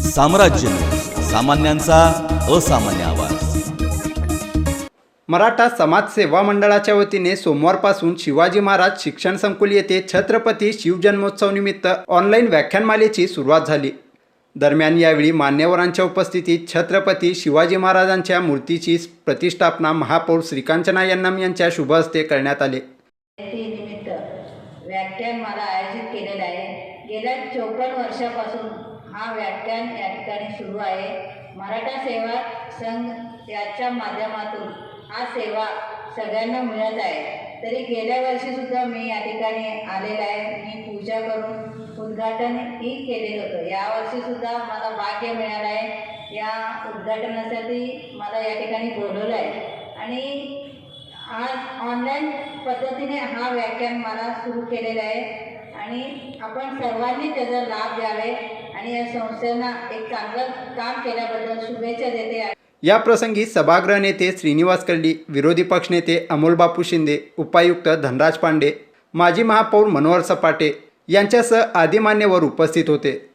साम्राज्य न्यूज, सामान्यांचा असामान्य आवाज। मराठा समाज सेवा मंडळाच्या वतीने सोमवारपासून शिवाजी महाराज शिक्षण संकुल येथे छत्रपती शिवजन्मोत्सवानिमित्त ऑनलाईन व्याख्यानमालेची सुरुवात झाली। दरम्यान यावेळी मान्यवरांच्या उपस्थितीत छत्रपती शिवाजी महाराजांच्या मूर्तीची प्रतिष्ठापना महापौर श्रीकांचना यन्नम यांच्या शुभ हस्ते करण्यात आले। निमित्त व्याख्यानमाला आयोजित केलेला आहे। गेल्या 54 वर्षापासून हा व्याख्यान या ठिकाणी सुरू आहे। मराठा सेवा संघ याच्या माध्यमातून हा सेवा सगळ्यांना मिळत आहे। तरी गेल्या वर्षी सुद्धा मी या ठिकाणी आलेला आहे। मी पूजा करून उद्घाटनही केलेलं होतं। यावर्षी सुद्धा मला भाग्य मिळालं आहे। या उद्घाटनासाठी मला या ठिकाणी बोलवलं आहे आणि आज ऑनलाईन पद्धतीने हा व्याख्यान मला सुरू केलेला आहे आणि आपण सर्वांनी त्याचा लाभ घ्यावे आणि या संस्थेला एक चांगलं काम केल्याबद्दल शुभेच्छा देते। या प्रसंगी सभागृह नेते श्रीनिवास कर्डी, विरोधी पक्षनेते अमोल बापू शिंदे, उपायुक्त धनराज पांडे, माजी महापौर मनोहर सपाटे यांच्यासह आदी मान्यवर उपस्थित होते।